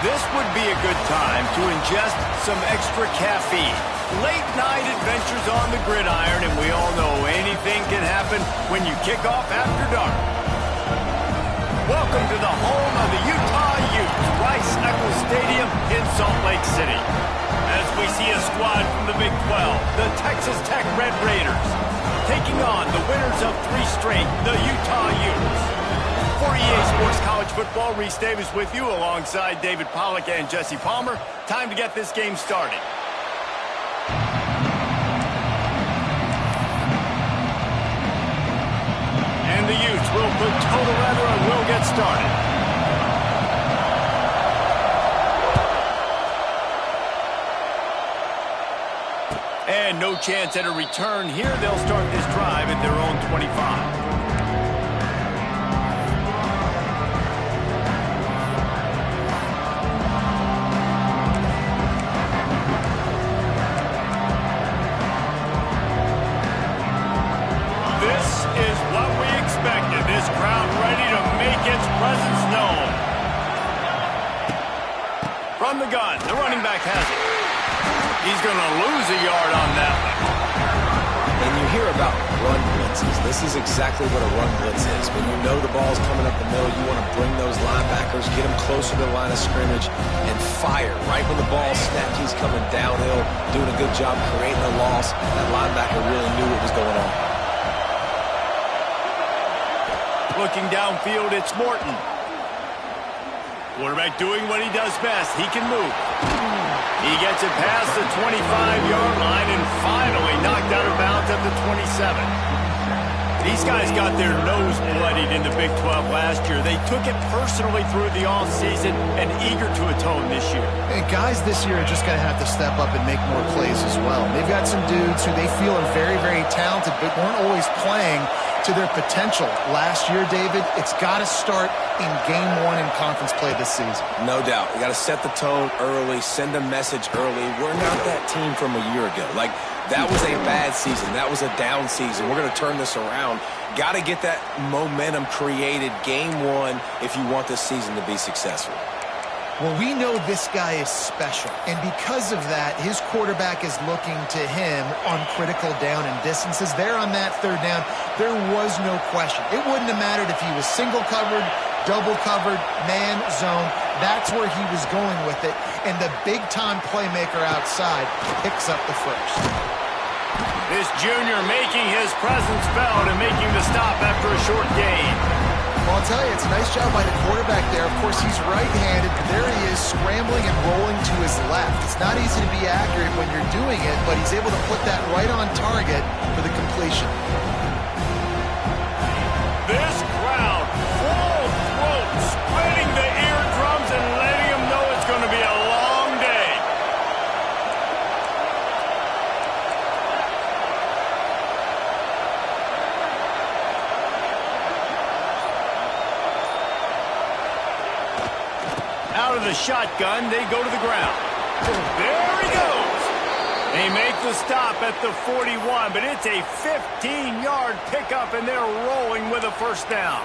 This would be a good time to ingest some extra caffeine. Late night adventures on the gridiron, and we all know anything can happen when you kick off after dark. Welcome to the home of the Utah Utes, Rice-Eccles Stadium in Salt Lake City. As we see a squad from the Big 12, the Texas Tech Red Raiders, taking on the winners of 3 straight, the Utah Utes. For EA Sports College Football, Reese Davis with you alongside David Pollack and Jesse Palmer. Time to get this game started. And the Utes will put total leather and will get started. And no chance at a return here. They'll start this drive at their own 25. This crowd ready to make its presence known. From the gun, the running back has it. He's going to lose a yard on that one. And you hear about run blitzes. This is exactly what a run blitz is. When you know the ball's coming up the middle, you want to bring those linebackers, get them closer to the line of scrimmage, and fire right when the ball snapped. He's coming downhill, doing a good job creating a loss. That linebacker really knew what was going on. Looking downfield, it's Morton. Quarterback doing what he does best. He can move. He gets it past the 25-yard line and finally knocked out of bounds at the 27. These guys got their nose bloodied in the Big 12 last year. They took it personally through the offseason and eager to atone this year. And guys this year are just going to have to step up and make more plays as well. They've got some dudes who they feel are very, very talented but weren't always playing to their potential. Last year, David, it's got to start in Game 1 in conference play this season. No doubt. You got to set the tone early, send a message early. We're not that team from a year ago. Like, that was a bad season. That was a down season. We're going to turn this around. Got to get that momentum created Game 1 if you want this season to be successful. Well, we know this guy is special, and because of that, his quarterback is looking to him on critical down and distances. There on that 3rd down, there was no question. It wouldn't have mattered if he was single covered, double covered, man, zone. That's where he was going with it, and the big-time playmaker outside picks up the first. This junior making his presence felt and making the stop after a short gain. Well, I'll tell you, it's a nice job by the quarterback there. Of course, he's right-handed, but there he is scrambling and rolling to his left. It's not easy to be accurate when you're doing it, but he's able to put that right on target for the completion. This crowd, full throat, spreading the eardrums and letting them know it's going to be a long day. Out of the shotgun, they go to the ground. There he goes. They make the stop at the 41, but it's a 15-yard pickup, and they're rolling with a first down.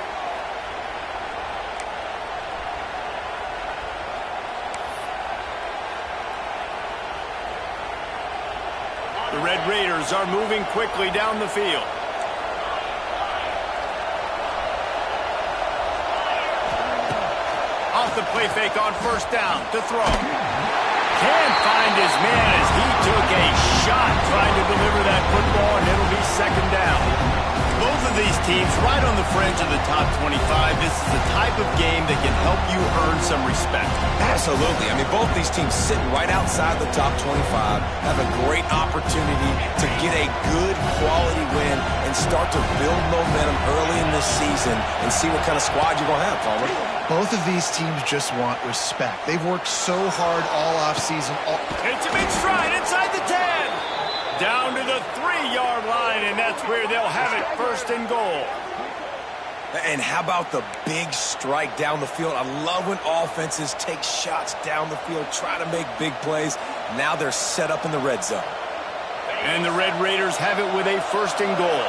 The Red Raiders are moving quickly down the field. Off the play fake on first down to throw. Can't find his man as he took a shot trying to deliver that football, and it'll be 2nd down. Both of these teams right on the fringe of the top 25. This is the type of game that can help you earn some respect. Absolutely. I mean, both these teams sitting right outside the top 25 have a great opportunity to get a good quality win and start to build momentum early in this season and see what kind of squad you're going to have, Palmer. Both of these teams just want respect. They've worked so hard all offseason. It's a big stride inside the 10. Down to the 3-yard line, and that's where they'll have it, 1st and goal. And how about the big strike down the field? I love when offenses take shots down the field, try to make big plays. Now they're set up in the red zone. And the Red Raiders have it with a 1st and goal.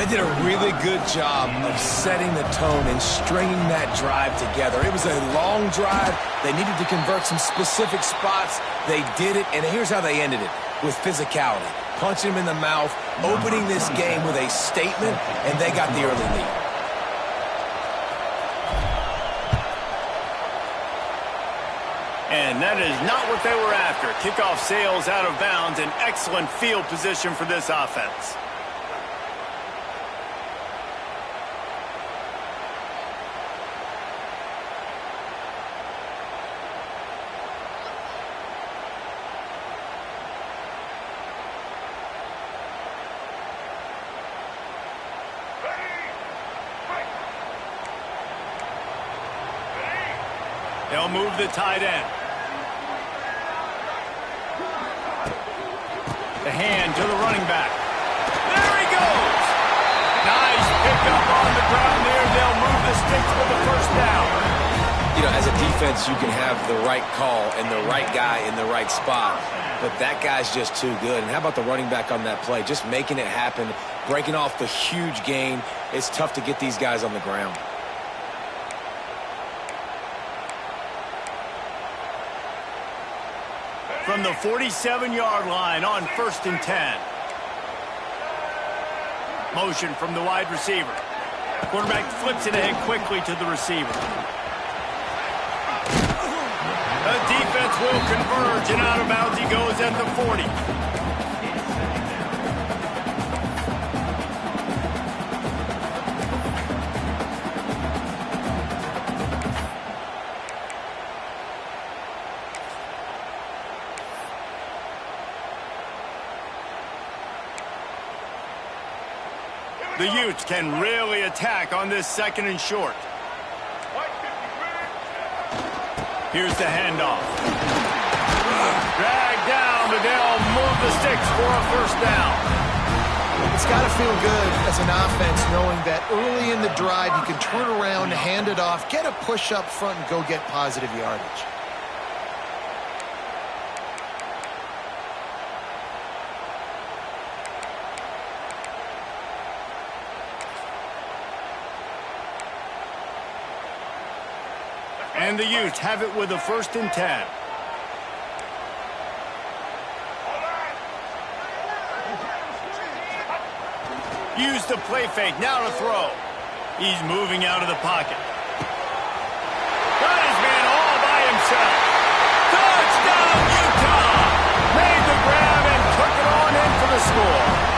They did a really good job of setting the tone and stringing that drive together. It was a long drive. They needed to convert some specific spots. They did it, and here's how they ended it, with physicality. Punching him in the mouth, opening this game with a statement, and they got the early lead. And that is not what they were after. Kickoff sails out of bounds, an excellent field position for this offense. They'll move the tight end. The hand to the running back. There he goes! Nice pickup on the ground there. They'll move the sticks for the first down. You know, as a defense, you can have the right call and the right guy in the right spot, but that guy's just too good. And how about the running back on that play? Just making it happen, breaking off the huge gain. It's tough to get these guys on the ground. From the 47-yard line on 1st and 10. Motion from the wide receiver. Quarterback flips it ahead quickly to the receiver. The defense will converge, and out of bounds he goes at the 40. The Utes can really attack on this 2nd and short. Here's the handoff. Dragged down, but they'll move the sticks for a first down. It's got to feel good as an offense knowing that early in the drive you can turn around, hand it off, get a push up front, and go get positive yardage. And the Utes have it with a 1st and 10. Use the play fake, now to throw. He's moving out of the pocket. Got his man all by himself. Touchdown, Utah! Made the grab and took it on in for the score.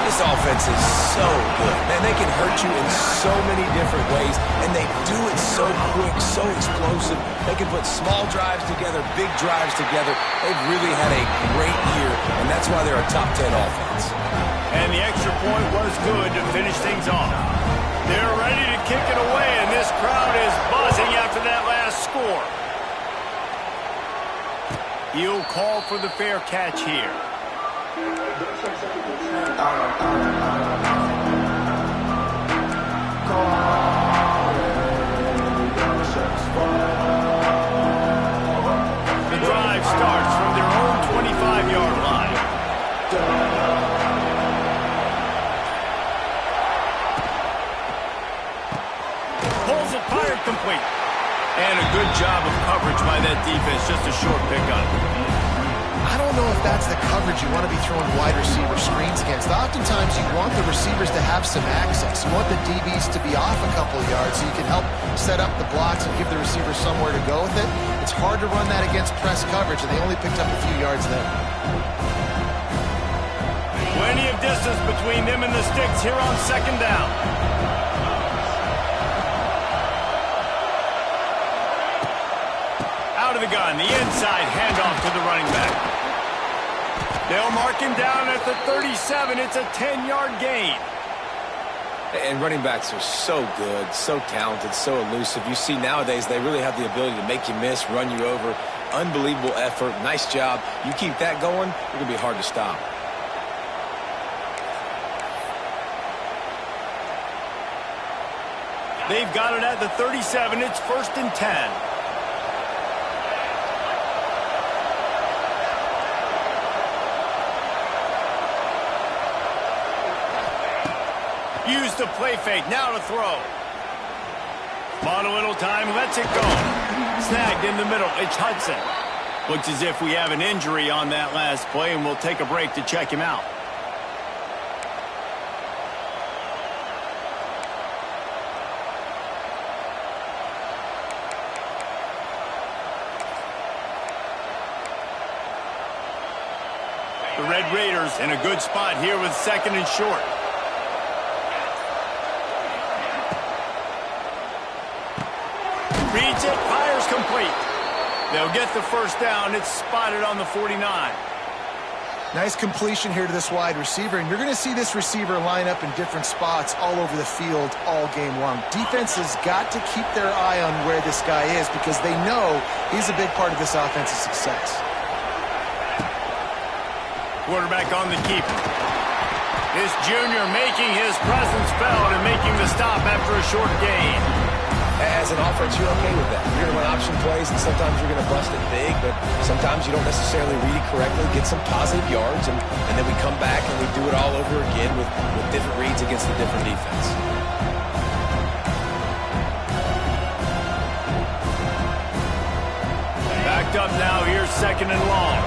This offense is so good. Man, they can hurt you in so many different ways, and they do it so quick, so explosive. They can put small drives together, big drives together. They've really had a great year, and that's why they're a top 10 offense. And the extra point was good to finish things off. They're ready to kick it away, and this crowd is buzzing after that last score. He'll call for the fair catch here. The drive starts from their own 25-yard line. Pulls it, fired complete. And a good job of coverage by that defense, just a short pickup. I don't know if that's the coverage you want to be throwing wide receiver screens against. Oftentimes, you want the receivers to have some access. You want the DBs to be off a couple of yards so you can help set up the blocks and give the receiver somewhere to go with it. It's hard to run that against press coverage, and they only picked up a few yards there. Plenty of distance between them and the sticks here on 2nd down. Out of the gun, the inside handoff to the running back. They'll mark him down at the 37. It's a 10-yard gain. And running backs are so good, so talented, so elusive. You see nowadays they really have the ability to make you miss, run you over. Unbelievable effort. Nice job. You keep that going, it's going to be hard to stop. They've got it at the 37. It's 1st and 10. Used to play fake, now to throw. Bought a little time, lets it go. Snagged in the middle, it's Hudson. Looks as if we have an injury on that last play, and we'll take a break to check him out. The Red Raiders in a good spot here with 2nd and short. Reads it, fires complete. They'll get the first down. It's spotted on the 49. Nice completion here to this wide receiver, and you're going to see this receiver line up in different spots all over the field all game long. Defense has got to keep their eye on where this guy is because they know he's a big part of this offense's success. Quarterback on the keeper. This junior making his presence felt and making the stop after a short gain. As an offense, you're okay with that. You're going to run option plays, and sometimes you're going to bust it big, but sometimes you don't necessarily read it correctly, get some positive yards, and then we come back and we do it all over again with different reads against a different defense. Backed up now, here's 2nd and long.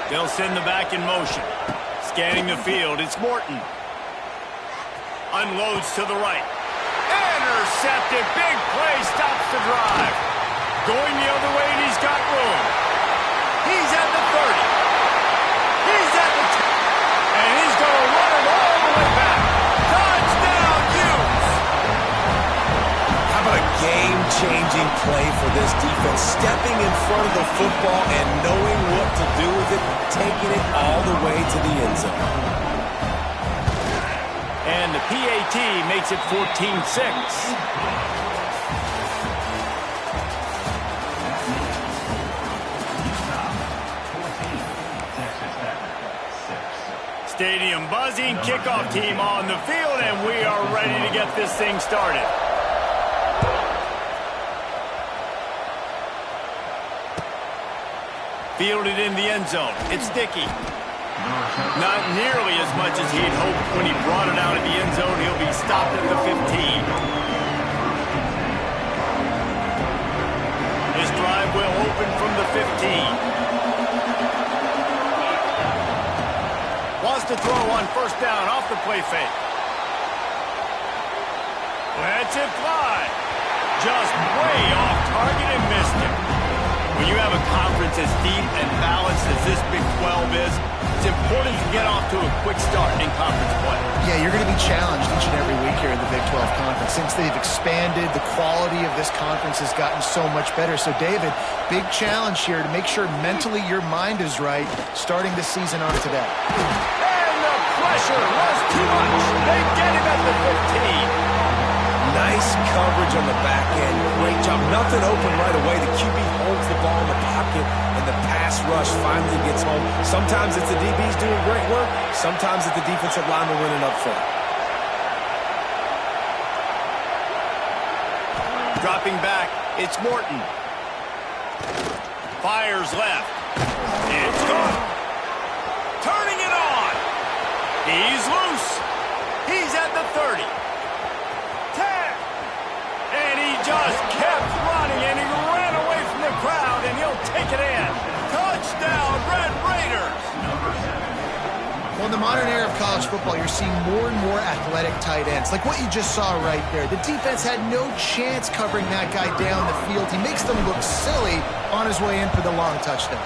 They'll send the back in motion. Scanning the field, it's Morton. Unloads to the right. Intercepted, big play, stops the drive. Going the other way, and he's got room. He's at the 30. He's at the 10. And he's going to run it all the way back. Touchdown, Utes! How about a game-changing play for this defense? Stepping in front of the football and knowing what to do with it, taking it all the way to the end zone. And the PAT makes it 14-6. Stadium buzzing, kickoff team on the field, and we are ready to get this thing started. Fielded in the end zone. It's Dickey. Not nearly as much as he'd hoped when he brought it out of the end zone. He'll be stopped at the 15. His drive will open from the 15. Wants to throw on first down off the play fake. Lets it fly. Just way off target and missed it. When you have a conference as deep and balanced as this Big 12 is, it's important to get off to a quick start in conference play. Yeah, you're going to be challenged each and every week here in the Big 12 Conference. Since they've expanded, the quality of this conference has gotten so much better. So, David, big challenge here to make sure mentally your mind is right starting the season on today. And the pressure was too much. They get him at the 15. Nice coverage on the back end. Great job. Nothing open right away. The QB holds the ball in the pocket, and the pass rush finally gets home. Sometimes it's the DBs doing great work. Sometimes it's the defensive lineman winning up front. Dropping back, it's Morton. Fires left. It's gone. Turning it on. He's loose. He's at the 30. 10. And he just kept running, and he ran away from the crowd, and he'll take it in. Touchdown, Red Raiders. Well, in the modern era of college football, you're seeing more and more athletic tight ends, like what you just saw right there. The defense had no chance covering that guy down the field. He makes them look silly on his way in for the long touchdown.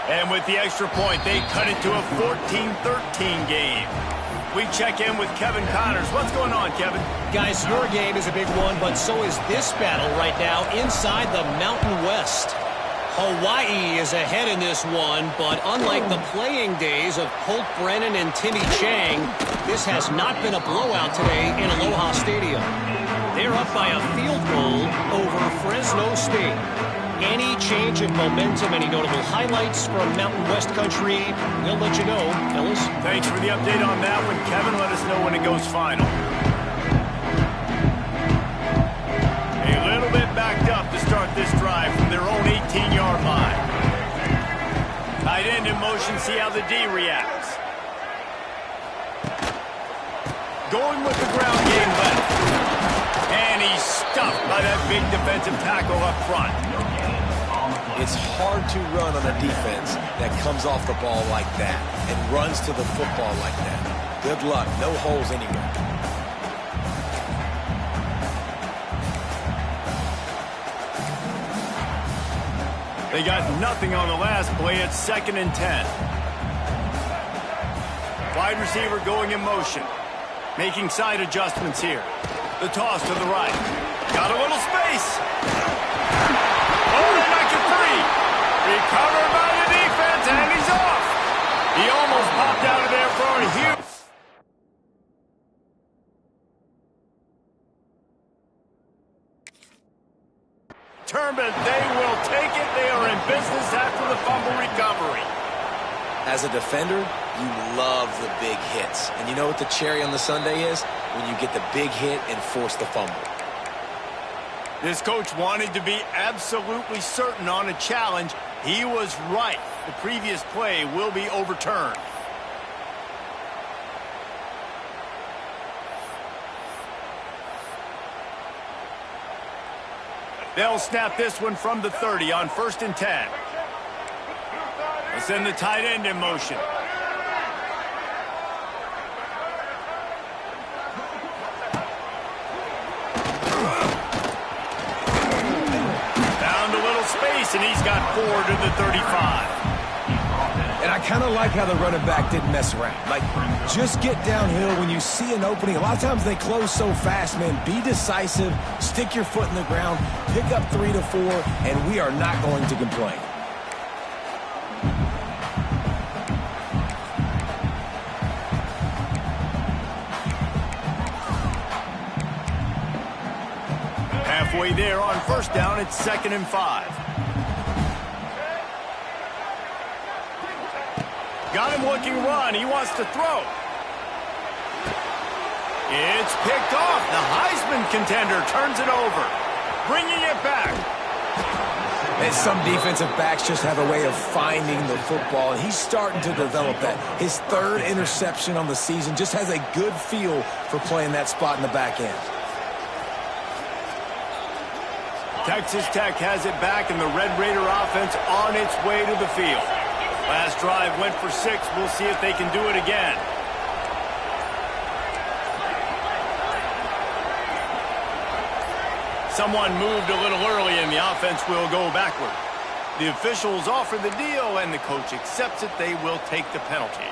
And with the extra point, they cut it to a 14-13 game. We check in with Kevin Connors. What's going on, Kevin? Guys, your game is a big one, but so is this battle right now inside the Mountain West. Hawaii is ahead in this one, but unlike the playing days of Colt Brennan and Timmy Chang, this has not been a blowout today in Aloha Stadium. They're up by a field goal over Fresno State. Any change in momentum, any notable highlights from Mountain West country, we'll let you know, Ellis. Thanks for the update on that one, Kevin. Let us know when it goes final. A little bit backed up to start this drive from their own 18. Tight end in motion, see how the D reacts. Going with the ground game left. And he's stuffed by that big defensive tackle up front. It's hard to run on a defense that comes off the ball like that and runs to the football like that. Good luck. No holes anywhere. They got nothing on the last play. It's 2nd and 10. Wide receiver going in motion. Making side adjustments here. The toss to the right. Got a little space. Oh, they knocked it free. Recovered by the defense, and he's off. He almost popped out of there for a huge... Determined they will take it. They are in business after the fumble recovery. As a defender, you love the big hits. And you know what the cherry on the sundae is? When you get the big hit and force the fumble. This coach wanted to be absolutely certain on a challenge. He was right. The previous play will be overturned. They'll snap this one from the 30 on 1st and 10. They'll send the tight end in motion. Found a little space, and he's got 4 to the 35. And I kind of like how the running back didn't mess around. Like, just get downhill when you see an opening. A lot of times they close so fast, man. Be decisive, stick your foot in the ground, pick up 3 to 4, and we are not going to complain. Halfway there on 1st down, it's 2nd and 5. Got him looking run. He wants to throw. It's picked off. The Heisman contender turns it over. Bringing it back. And some defensive backs just have a way of finding the football, and he's starting to develop that. His 3rd interception on the season, just has a good feel for playing that spot in the back end. Texas Tech has it back, and the Red Raider offense on its way to the field. Last drive went for 6. We'll see if they can do it again. Someone moved a little early, and the offense will go backward. The officials offer the deal, and the coach accepts it. They will take the penalty.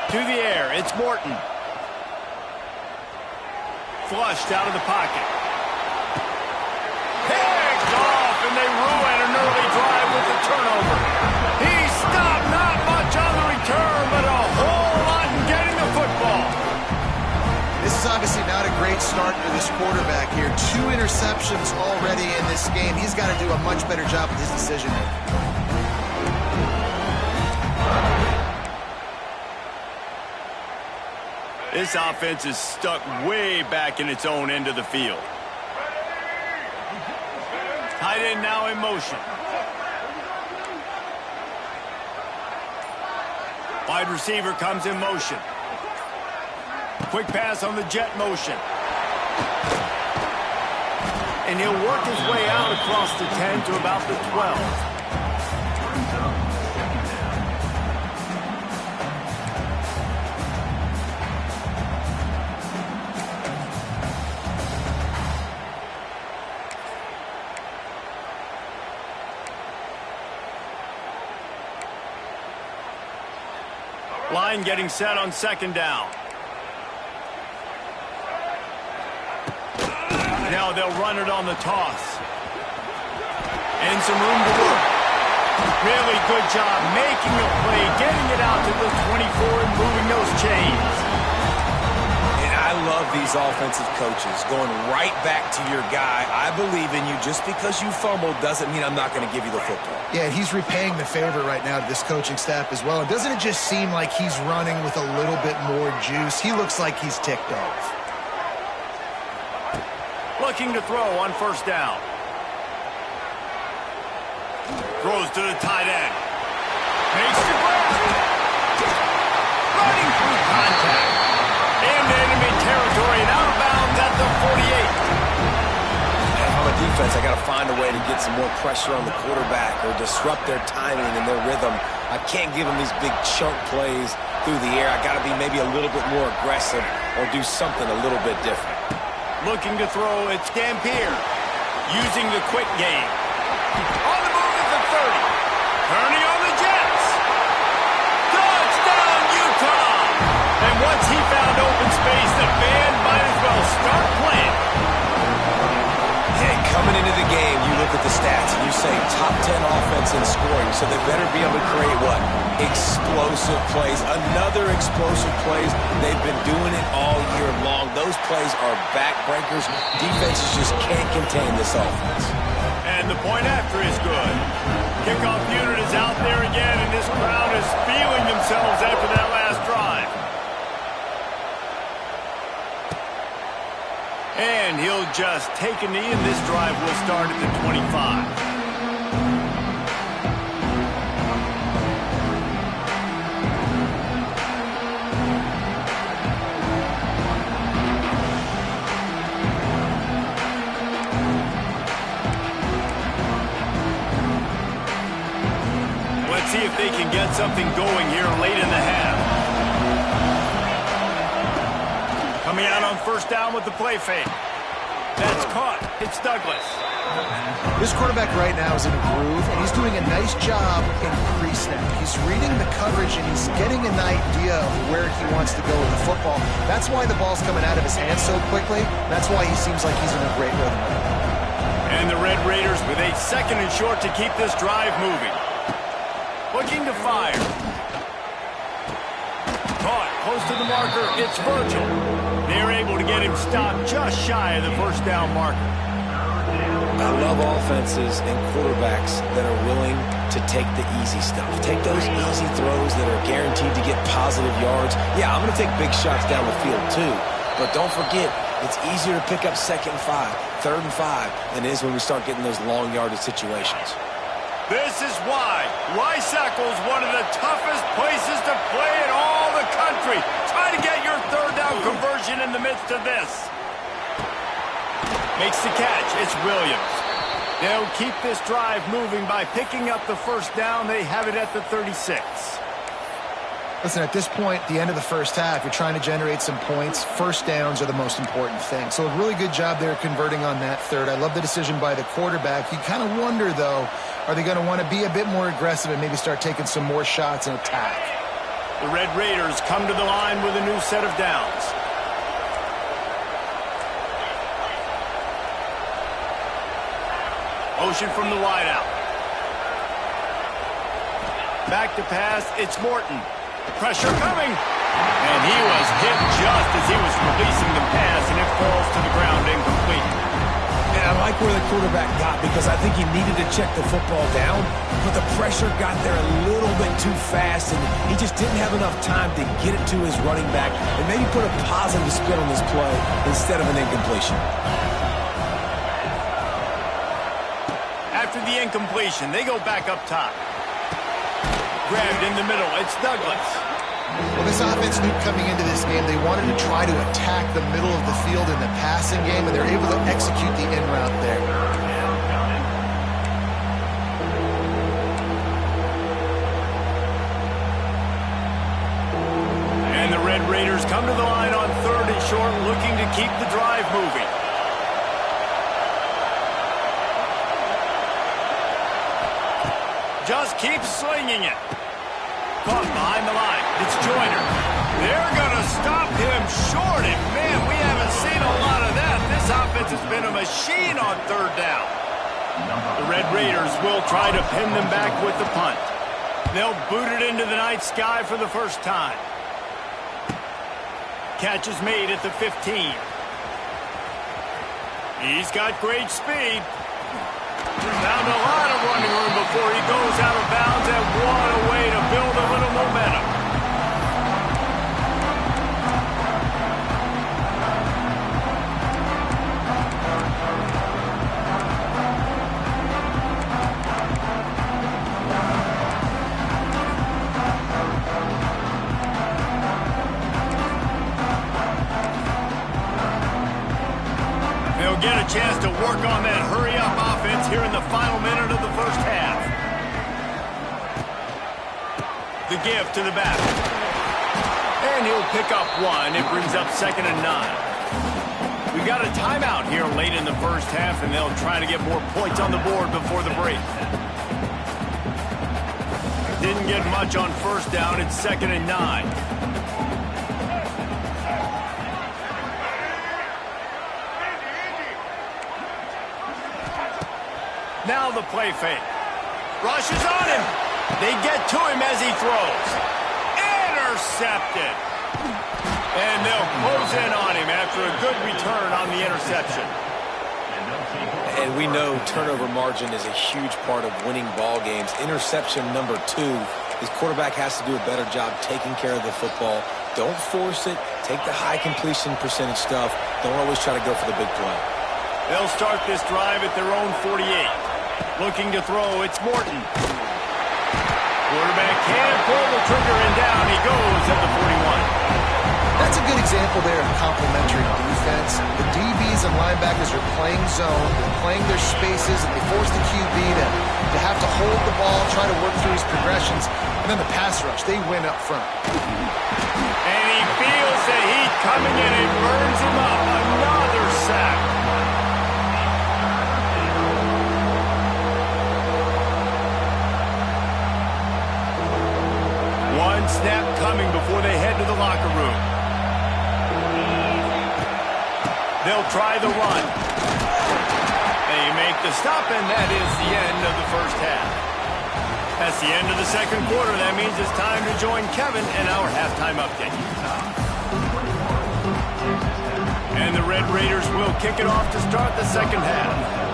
To the air, it's Morton. Flushed out of the pocket. Picked off, and they ruin an early drive with the turnover. He stopped, not much on the return, but a whole lot in getting the football. This is obviously not a great start for this quarterback here. 2 interceptions already in this game. He's got to do a much better job with his decision making. This offense is stuck way back in its own end of the field. Tight end now in motion. Wide receiver comes in motion. Quick pass on the jet motion. And he'll work his way out across the 10 to about the 12. Line getting set on 2nd down. Now they'll run it on the toss. And some room to work. Really good job making a play, getting it out to the 24 and moving those chains. And I I love these offensive coaches going right back to your guy. I believe in you. Just because you fumbled doesn't mean I'm not going to give you the football. Yeah, he's repaying the favor right now to this coaching staff as well. And doesn't it just seem like he's running with a little bit more juice? He looks like he's ticked off. Looking to throw on first down. Throws to the tight end. Makes the grab. Running through contact. Into enemy territory and out of bounds at the 48. If I'm a defense, I got to find a way to get some more pressure on the quarterback or disrupt their timing and their rhythm. I can't give them these big chunk plays through the air. I got to be maybe a little bit more aggressive or do something a little bit different. Looking to throw, it's Dampier. Using the quick game. On the move at the 30. Turning on the Jets. Touchdown, Utah! And once he found open space, the band might as well start playing. Hey, coming into the game, you look at the stats and you say top 10 offense in scoring, so they better be able to create what? Explosive plays. Another explosive plays. They've been doing it all year long. Those plays are backbreakers. Defenses just can't contain this offense. And the point after is good. Kickoff unit is out there again, and this crowd is feeling themselves after that last drive. And he'll just take a knee, and this drive will start at the 25. Let's see if they can get something going here late in the half. Coming out on first down with the play fake. That's caught. It's Douglas. This quarterback right now is in a groove, and he's doing a nice job in pre-snap. He's reading the coverage, and he's getting an idea of where he wants to go with the football. That's why the ball's coming out of his hands so quickly. That's why he seems like he's in a great rhythm. And the Red Raiders with a second and short to keep this drive moving. Looking to fire. Caught close to the marker. It's Virgil. They're able to get him stopped just shy of the first down marker. I love offenses and quarterbacks that are willing to take the easy stuff. Take those easy throws that are guaranteed to get positive yards. Yeah, I'm going to take big shots down the field too. But don't forget, it's easier to pick up 2nd and 5, 3rd and 5 than it is when we start getting those long yardage situations. This is why Rice-Eccles, one of the toughest places to play in all the country. Try to get your third down conversion in the midst of this. Makes the catch. It's Williams. They'll keep this drive moving by picking up the first down. They have it at the 36. Listen, at this point, the end of the first half, you're trying to generate some points. First downs are the most important thing. So a really good job there converting on that third. I love the decision by the quarterback. You kind of wonder, though, are they going to want to be a bit more aggressive and maybe start taking some more shots and attack? The Red Raiders come to the line with a new set of downs. Motion from the wideout. Back to pass. It's Morton. Pressure coming. And he was hit just as he was releasing the pass, and it falls to the ground incomplete. And I like where the quarterback got because I think he needed to check the football down, but the pressure got there a little bit too fast, and he just didn't have enough time to get it to his running back and maybe put a positive spin on this play instead of an incompletion. After the incompletion, they go back up top. Grabbed in the middle. It's Douglas. Well, this offense knew coming into this game they wanted to try to attack the middle of the field in the passing game, and they're able to execute the in route there. And the Red Raiders come to the line on 3rd and short, looking to keep the drive moving. Just keep slinging it. Caught behind the line. It's Joyner. They're going to stop him short, and man, we haven't seen a lot of that. This offense has been a machine on 3rd down. The Red Raiders will try to pin them back with the punt. They'll boot it into the night sky for the first time. Catch is made at the 15. He's got great speed. Found a lot of running room before he goes out of bounds, and what a way to build a little momentum. They'll get a chance to work on that hurry-up offense here in the final minute of the first half. The give to the back. And he'll pick up one. It brings up 2nd and 9. We've got a timeout here late in the first half, and they'll try to get more points on the board before the break. Didn't get much on first down. It's 2nd and 9. Now the play fake. Rushes on him. They get to him as he throws. Intercepted. And they'll close in on him after a good return on the interception. And we know turnover margin is a huge part of winning ball games. Interception number 2. His quarterback has to do a better job taking care of the football. Don't force it. Take the high completion percentage stuff. Don't always try to go for the big play. They'll start this drive at their own 48. Looking to throw, it's Morton. Quarterback can't pull the trigger, and down he goes at the 41. That's a good example there of complementary defense. The DBs and linebackers are playing zone, they're playing their spaces, and they force the QB to have to hold the ball, try to work through his progressions, and then the pass rush, they win up front. And he feels the heat coming in and burns him up. Another sack. One snap coming before they head to the locker room. They'll try the run. They make the stop, and that is the end of the first half. That's the end of the second quarter. That means it's time to join Kevin and our halftime update. And the Red Raiders will kick it off to start the second half.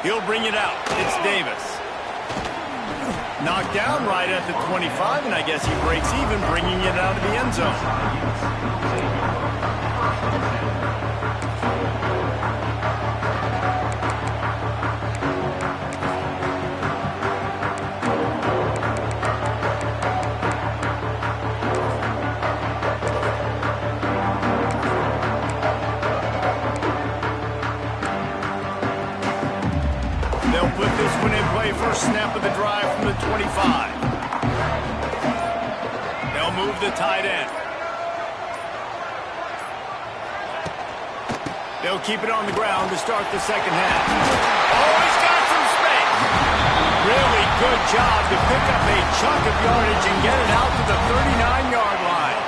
He'll bring it out. It's Davis. Knocked down right at the 25, and I guess he breaks even, bringing it out of the end zone. They'll put this one in play. First snap of the drive from the 25. They'll move the tight end. They'll keep it on the ground to start the second half. Oh, he's got some space. Really good job to pick up a chunk of yardage and get it out to the 39-yard line.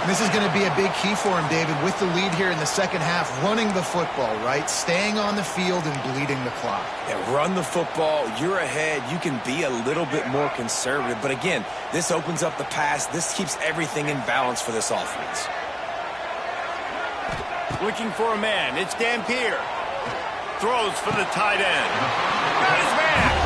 This is going to be a big key for him, David, with the lead here in the second half, running the football, right? Staying on the field and bleeding the clock. Yeah, run the football. You're ahead. You can be a little bit more conservative. But again, this opens up the pass. This keeps everything in balance for this offense. Looking for a man. It's Dampier. Throws for the tight end. Got his man.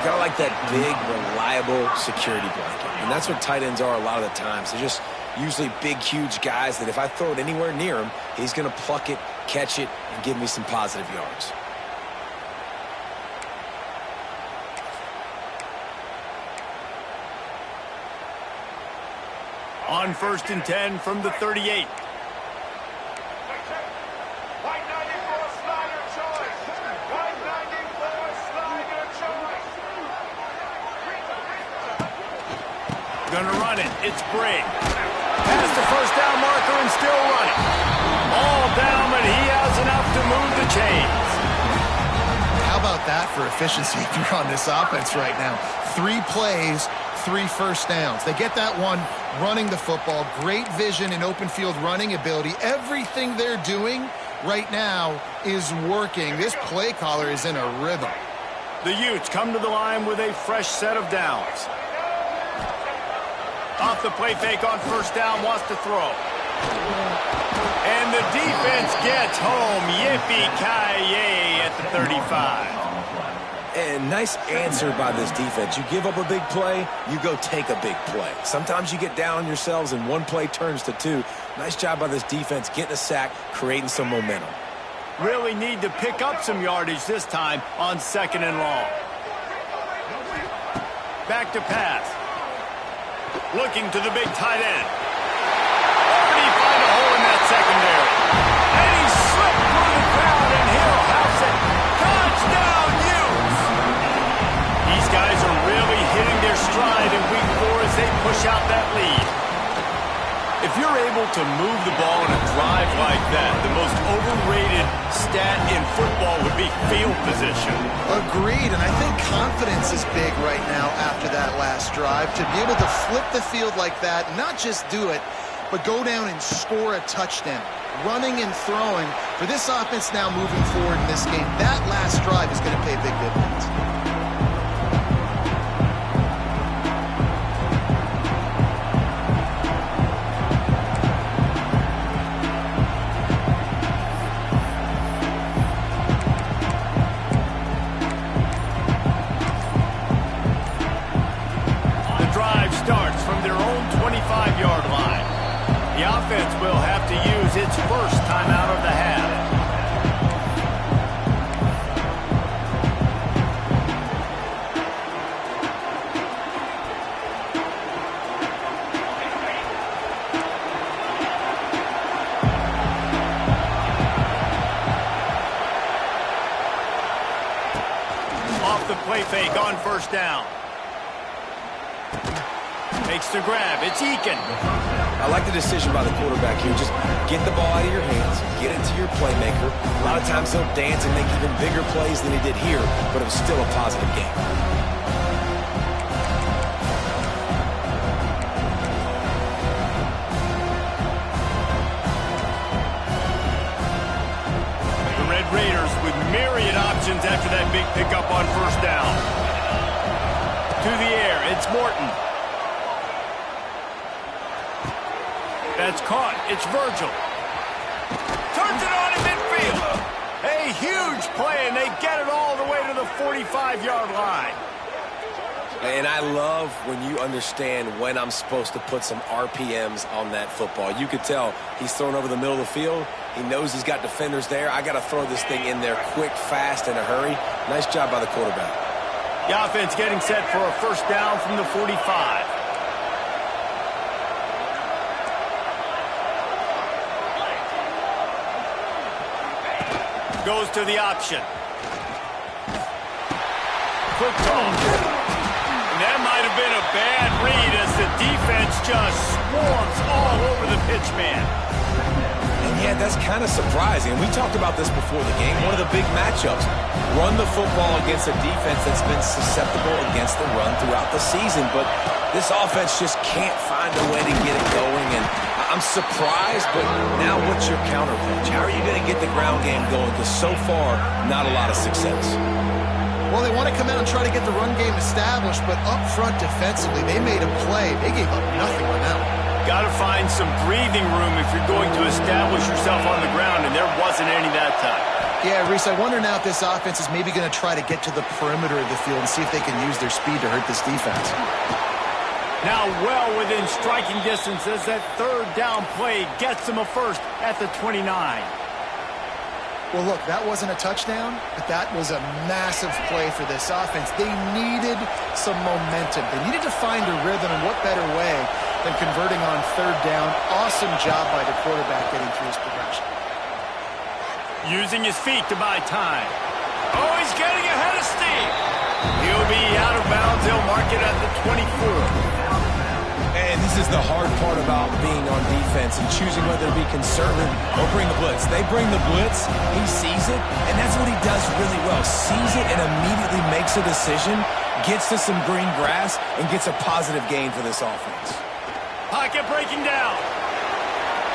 Got like that big, reliable security blanket. And that's what tight ends are a lot of the times. They're just usually big, huge guys that if I throw it anywhere near him, he's going to pluck it, catch it, and give me some positive yards. On 1st and 10 from the 38. Gonna run it. It's Briggs. Past the first down marker and still running. All down, but he has enough to move the chains. How about that for efficiency if you're on this offense right now? 3 plays, 3 first downs. They get that one running the football. Great vision and open field running ability. Everything they're doing right now is working. This play caller is in a rhythm. The Utes come to the line with a fresh set of downs. Off the play fake on first down, wants to throw. And the defense gets home. Yippee-ki-yay at the 35. And nice answer by this defense. You give up a big play, you go take a big play. Sometimes you get down on yourselves and one play turns to two. Nice job by this defense getting a sack, creating some momentum. Really need to pick up some yardage this time on 2nd and long. Back to pass. Looking to the big tight end. Already find a hole in that secondary. And he slipped through the crowd and he'll house it. Touchdown, Utes! These guys are really hitting their stride in week 4 as they push out that lead. If you're able to move the ball in a drive like that, the most overrated stat in football would be field position. Agreed, and I think confidence is big right now after that last drive. To be able to flip the field like that, not just do it, but go down and score a touchdown. Running and throwing. For this offense now moving forward in this game, that last drive is going to pay big dividends. Starts from their own 25-yard line. The offense will have to use its first timeout of the half. Off the play fake on first down. Makes the grab. It's Eakin. I like the decision by the quarterback here. Just get the ball out of your hands, get it to your playmaker. A lot of times he'll dance and make even bigger plays than he did here, but it was still a positive game. The Red Raiders with myriad options after that big pickup on first down. To the air, it's Morton. That's caught. It's Virgil. Turns it on in midfield. A huge play, and they get it all the way to the 45-yard line. And I love when you understand when I'm supposed to put some RPMs on that football. You could tell he's thrown over the middle of the field. He knows he's got defenders there. I got to throw this thing in there quick, fast, in a hurry. Nice job by the quarterback. The offense getting set for a first down from the 45. Goes to the option. Quick toss. And that might have been a bad read as the defense just swarms all over the pitch man. And yeah, that's kind of surprising. We talked about this before the game. One of the big matchups. Run the football against a defense that's been susceptible against the run throughout the season. But this offense just can't find a way to get it going. And I'm surprised, but now what's your counterpunch? How are you going to get the ground game going? Because so far, not a lot of success. Well, they want to come out and try to get the run game established, but up front defensively, they made a play. They gave up nothing on that one. Got to find some breathing room if you're going to establish yourself on the ground, and there wasn't any that time. Yeah, Reese, I wonder now if this offense is maybe going to try to get to the perimeter of the field and see if they can use their speed to hurt this defense. Now well within striking distance as that third down play gets them a first at the 29. Well, look, that wasn't a touchdown, but that was a massive play for this offense. They needed some momentum. They needed to find a rhythm, and what better way than converting on third down. Awesome job by the quarterback getting through his progression. Using his feet to buy time. Oh, he's getting ahead of steam. He'll be out of bounds. He'll mark it at the 24. And this is the hard part about being on defense and choosing whether to be conservative or bring the blitz. They bring the blitz, he sees it, and that's what he does really well. Sees it and immediately makes a decision, gets to some green grass, and gets a positive gain for this offense. Pocket breaking down.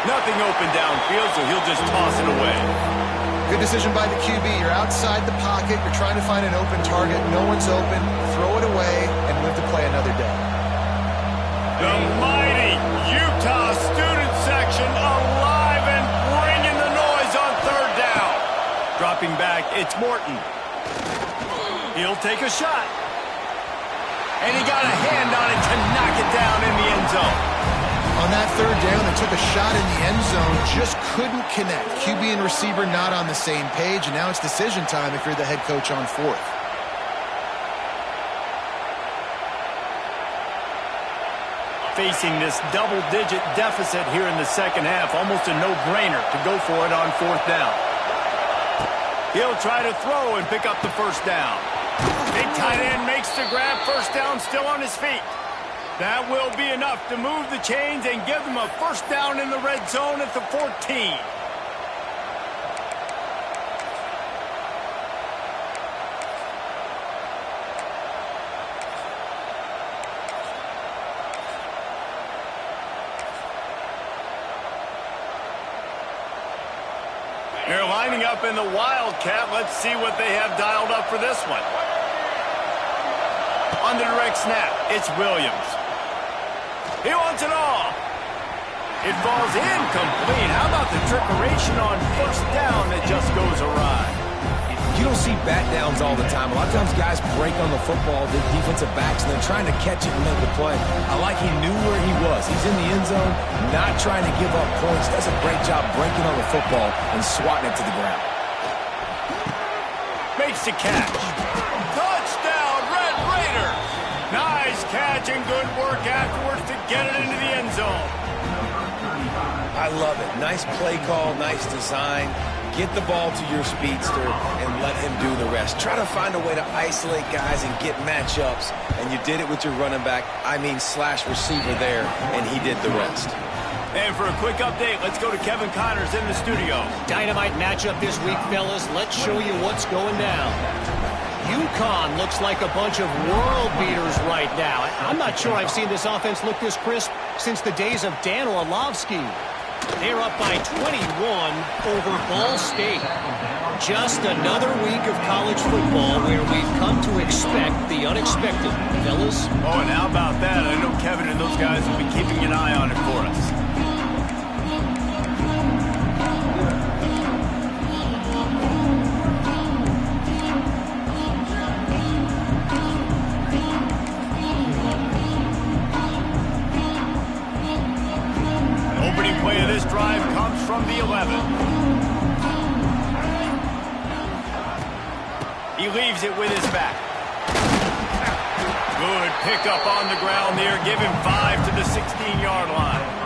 Nothing open downfield, so he'll just toss it away. Good decision by the QB. You're outside the pocket. You're trying to find an open target. No one's open. Throw it away and live to play another day. The mighty Utah student section alive and bringing the noise on third down. Dropping back, it's Morton. He'll take a shot. And he got a hand on it to knock it down in the end zone. On that third down, they took a shot in the end zone, just couldn't connect. QB and receiver not on the same page, and now it's decision time if you're the head coach on fourth. Facing this double-digit deficit here in the second half, almost a no-brainer to go for it on fourth down. He'll try to throw and pick up the first down. Big tight end makes the grab, first down still on his feet. That will be enough to move the chains and give them a first down in the red zone at the 14. They're lining up in the Wildcat. Let's see what they have dialed up for this one. On the direct snap, it's Williams. He wants it all. It falls incomplete. How about the trickeration on first down that just goes awry? You don't see bat downs all the time. A lot of times guys break on the football, the defensive backs, and they're trying to catch it and make the play. I like he knew where he was. He's in the end zone, not trying to give up points. Does a great job breaking on the football and swatting it to the ground. Makes the catch. Touchdown, Red Raiders! Nice catch and good work afterwards to get it into the end zone. I love it. Nice play call, nice design. Get the ball to your speedster and let him do the rest. Try to find a way to isolate guys and get matchups, and you did it with your running back, slash receiver there, and he did the rest. And for a quick update, let's go to Kevin Connors in the studio. Dynamite matchup this week, fellas. Let's show you what's going down. UConn looks like a bunch of world beaters right now. I'm not sure I've seen this offense look this crisp since the days of Dan Orlovsky. They're up by 21 over Ball State. Just another week of college football where we've come to expect the unexpected, fellas. Oh, and how about that? I know Kevin and those guys will be keeping an eye on it for us. Play of this drive comes from the 11. He leaves it with his back. Good pickup on the ground there. Give him 5 to the 16-yard line.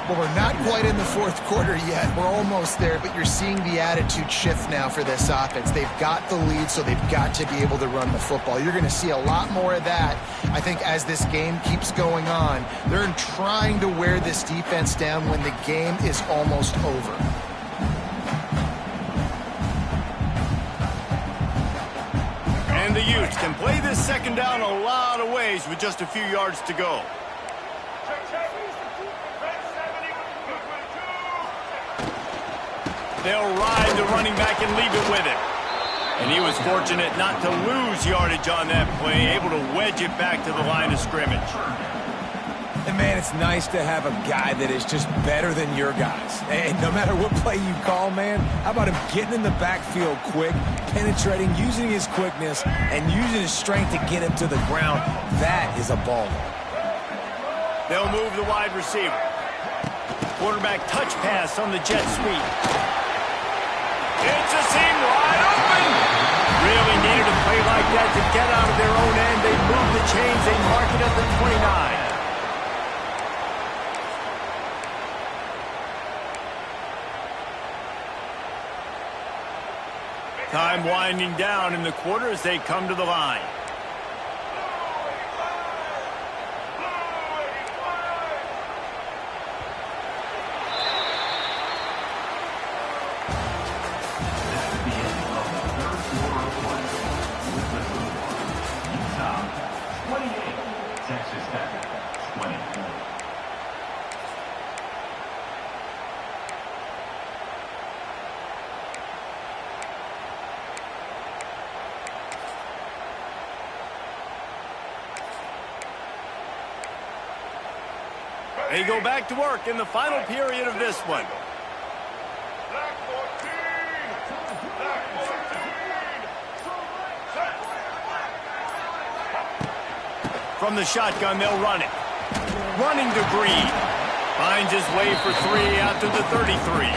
Well, we're not quite in the fourth quarter yet. We're almost there, but you're seeing the attitude shift now for this offense. They've got the lead, so they've got to be able to run the football. You're going to see a lot more of that, I think, as this game keeps going on. They're trying to wear this defense down when the game is almost over. And the Utes can play this second down a lot of ways with just a few yards to go. They'll ride the running back and leave it with him. And he was fortunate not to lose yardage on that play, able to wedge it back to the line of scrimmage. And, man, it's nice to have a guy that is just better than your guys. And no matter what play you call, man, how about him getting in the backfield quick, penetrating, using his quickness, and using his strength to get him to the ground? That is a baller. They'll move the wide receiver. Quarterback touch pass on the jet sweep. It's a seam wide open. Really needed a play like that to get out of their own end. They move the chains. They mark it at the 29. Time winding down in the quarter as they come to the line. They go back to work in the final period of this one. From the shotgun, they'll run it. Running to Green. Finds his way for 3 out to the 33.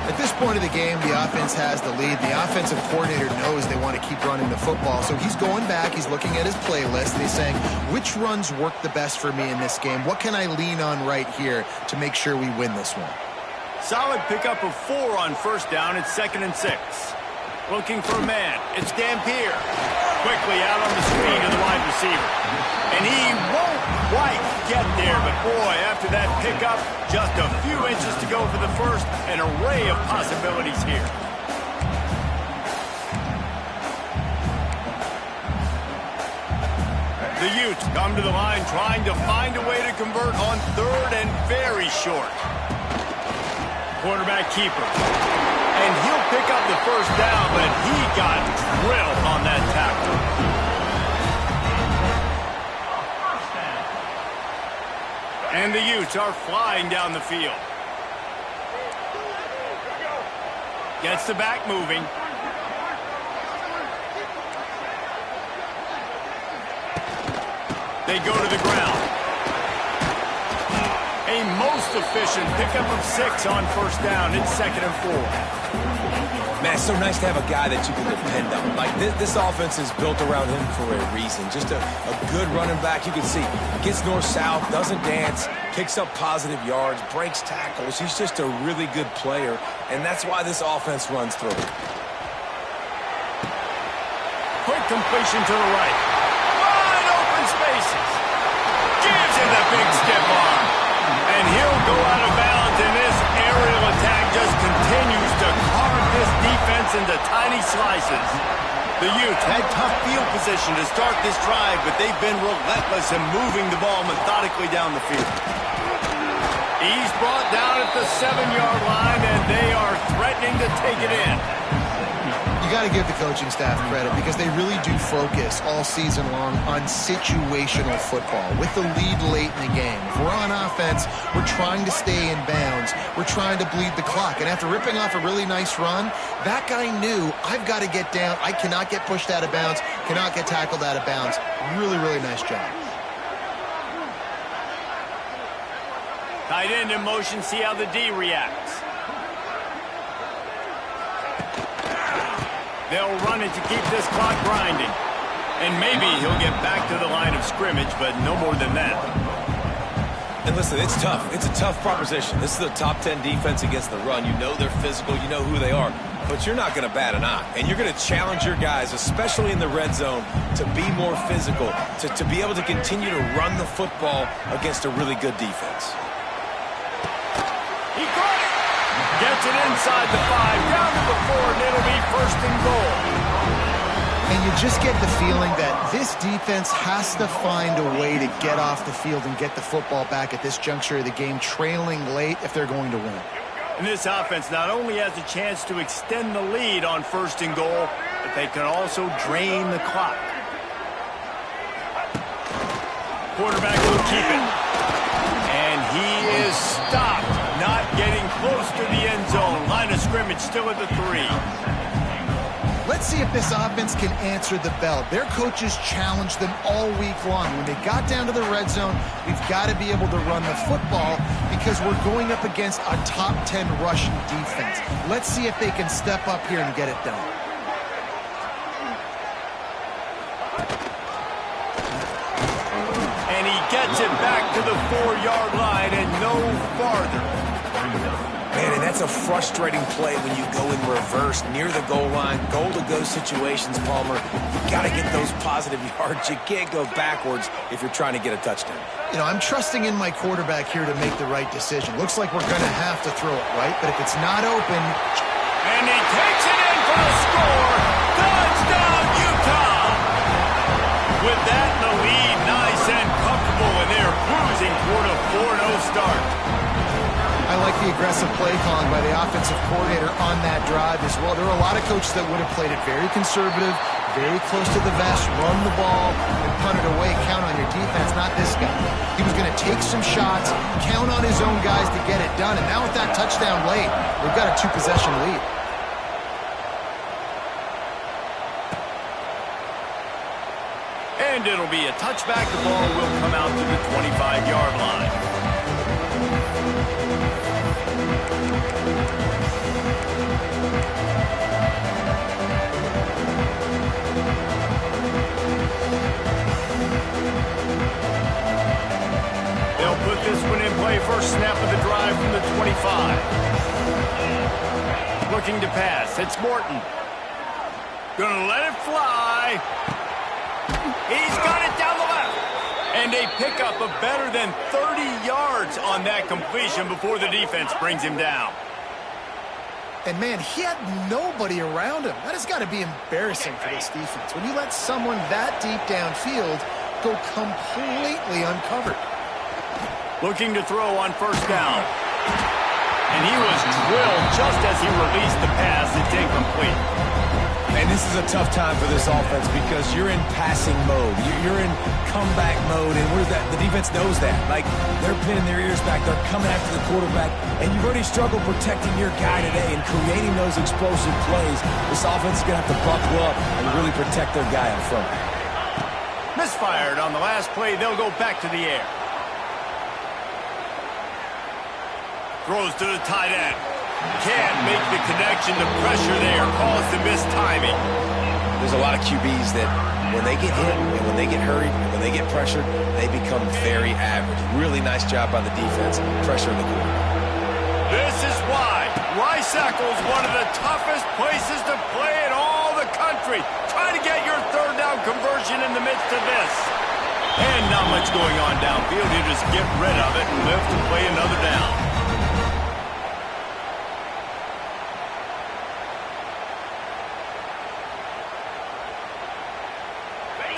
At this point of the game, the offense has the lead. The offensive coordinator knows they want to keep running the football. So he's going back, he's looking at his playlist, and he's saying, which runs work the best for me in this game? What can I lean on right here to make sure we win this one? Solid pickup of 4 on first down. It's 2nd and 6. Looking for a man. It's Dampier. Quickly out on the screen to the wide receiver. And he won't quite get there, but boy, after that pickup, just a few inches to go for the first. An array of possibilities here. The Utes come to the line trying to find a way to convert on 3rd and very short. Quarterback keeper. And he'll pick up the first down, but he got drilled on that tackle. And the Utes are flying down the field. Gets the back moving. They go to the ground. A most efficient pickup of 6 on first down. It's 2nd and 4. Man, it's so nice to have a guy that you can depend on. Like, this offense is built around him for a reason. Just a good running back. You can see, gets north-south, doesn't dance, picks up positive yards, breaks tackles. He's just a really good player, and that's why this offense runs through him. Quick completion to the right. Wide open spaces. Gives him the big stiff arm. And he'll go out of bounds, and this aerial attack just continues to carve this defense into tiny slices. The Utes had tough field position to start this drive, but they've been relentless in moving the ball methodically down the field. He's brought down at the 7-yard line, and they are threatening to take it in. You got to give the coaching staff credit because they really do focus all season long on situational football with the lead late in the game. If we're on offense, we're trying to stay in bounds. We're trying to bleed the clock. And after ripping off a really nice run, that guy knew, I've got to get down. I cannot get pushed out of bounds, cannot get tackled out of bounds. Really, really nice job. Tight end in motion, see how the D reacts. They'll run it to keep this clock grinding. And maybe he'll get back to the line of scrimmage, but no more than that. And listen, it's tough. It's a tough proposition. This is a top 10 defense against the run. You know they're physical. You know who they are. But you're not going to bat an eye. And you're going to challenge your guys, especially in the red zone, to be more physical, to be able to continue to run the football against a really good defense. He got it! Gets it inside the 5, down to the 4, and it'll be 1st and goal. And you just get the feeling that this defense has to find a way to get off the field and get the football back at this juncture of the game, trailing late if they're going to win. And this offense not only has a chance to extend the lead on 1st and goal, but they can also drain the clock. Quarterback will keep it. And he is stopped, not getting close to the end zone. Line of scrimmage still at the 3. Let's see if this offense can answer the bell. Their coaches challenged them all week long. When they got down to the red zone, we've got to be able to run the football because we're going up against a top 10 rushing defense. Let's see if they can step up here and get it done. And he gets it back to the 4-yard line and no farther. Man, and that's a frustrating play when you go in reverse near the goal line, goal-to-go situations, Palmer. You got to get those positive yards. You can't go backwards if you're trying to get a touchdown. You know, I'm trusting in my quarterback here to make the right decision. Looks like we're going to have to throw it, right? But if it's not open... And he takes it in for the score. Touchdown, Utah! With that in the lead, nice and comfortable, and they're cruising toward a 4-0 start. I like the aggressive play calling by the offensive coordinator on that drive as well. There were a lot of coaches that would have played it very conservative, very close to the vest, run the ball, and punt it away. Count on your defense, not this guy. He was going to take some shots, count on his own guys to get it done. And now with that touchdown late, we've got a 2-possession lead. And it'll be a touchback. The ball will come out to the 25-yard line. They'll put this one in play. First snap of the drive from the 25. Looking to pass. It's Morton. Gonna let it fly. He's got it down the left. And a pickup of better than 30 yards on that completion before the defense brings him down. And, man, he had nobody around him. That has got to be embarrassing for this defense. When you let someone that deep downfield go completely uncovered. Looking to throw on first down. And he was drilled just as he released the pass. It's incomplete. And this is a tough time for this offense because you're in passing mode. You're in comeback mode, and the defense knows that. Like, they're pinning their ears back. They're coming after the quarterback, and you've already struggled protecting your guy today and creating those explosive plays. This offense is going to have to buckle up and really protect their guy in front. Misfired on the last play. They'll go back to the air. Throws to the tight end. Can't make the connection. The pressure there caused the missed timing. There's a lot of QBs that when they get hit and when they get hurried and when they get pressured, they become very average. Really nice job by the defense, pressuring the quarterback. This is why Rice-Eccles, one of the toughest places to play in all the country. Try to get your third down conversion in the midst of this. And not much going on downfield. You just get rid of it and live to play another down.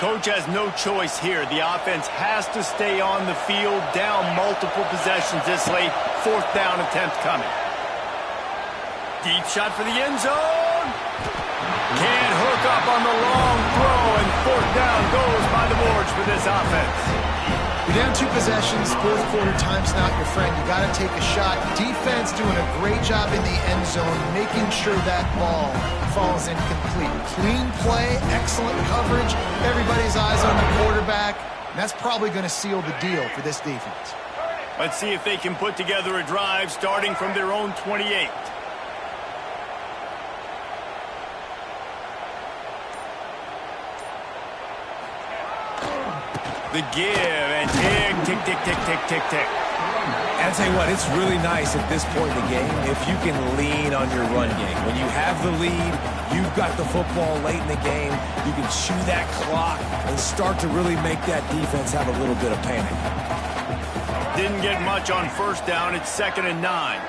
Coach has no choice here. The offense has to stay on the field, down multiple possessions this late. Fourth down attempt coming. Deep shot for the end zone. Can't hook up on the long throw, and fourth down goes by the boards for this offense. You're down 2 possessions, fourth quarter, time's not your friend. You got to take a shot. Defense doing a great job in the end zone, making sure that ball falls incomplete. Clean play, excellent coverage, everybody's eyes on the quarterback, and that's probably going to seal the deal for this defense. Let's see if they can put together a drive starting from their own 28. The give and tick, tick, tick, tick, tick, tick. And I'll tell you what, it's really nice at this point in the game if you can lean on your run game. When you have the lead, you've got the football late in the game, you can chew that clock and start to really make that defense have a little bit of panic. Didn't get much on first down. It's 2nd and 9.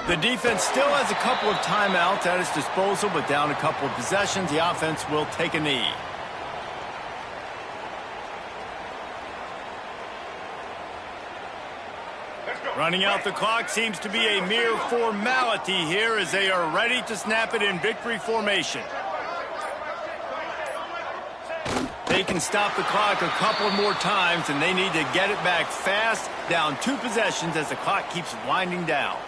The defense still has a couple of timeouts at its disposal, but down a couple of possessions, the offense will take a knee. Running out the clock seems to be a mere formality here as they are ready to snap it in victory formation. They can stop the clock a couple more times, and they need to get it back fast, down 2 possessions as the clock keeps winding down.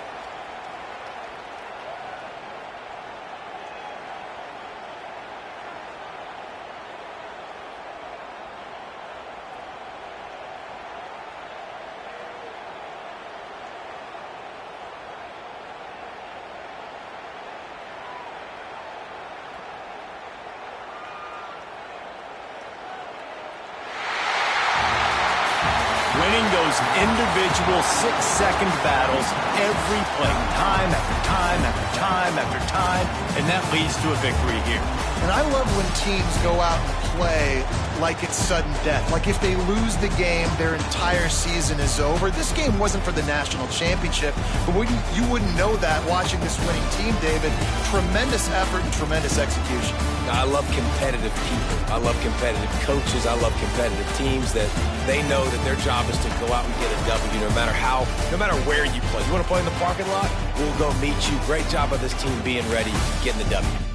winning those individual 6-second battles every play, time after time after time after time, and that leads to a victory here. And I love when teams go out and play like it's sudden death. Like if they lose the game, their entire season is over. This game wasn't for the national championship, but you wouldn't know that watching this winning team, David. Tremendous effort and tremendous execution. I love competitive people. I love competitive coaches. I love competitive teams that they know that their job is to go out and get a W no matter where you play. You want to play in the parking lot? We'll go meet you. Great job of this team being ready, getting the W.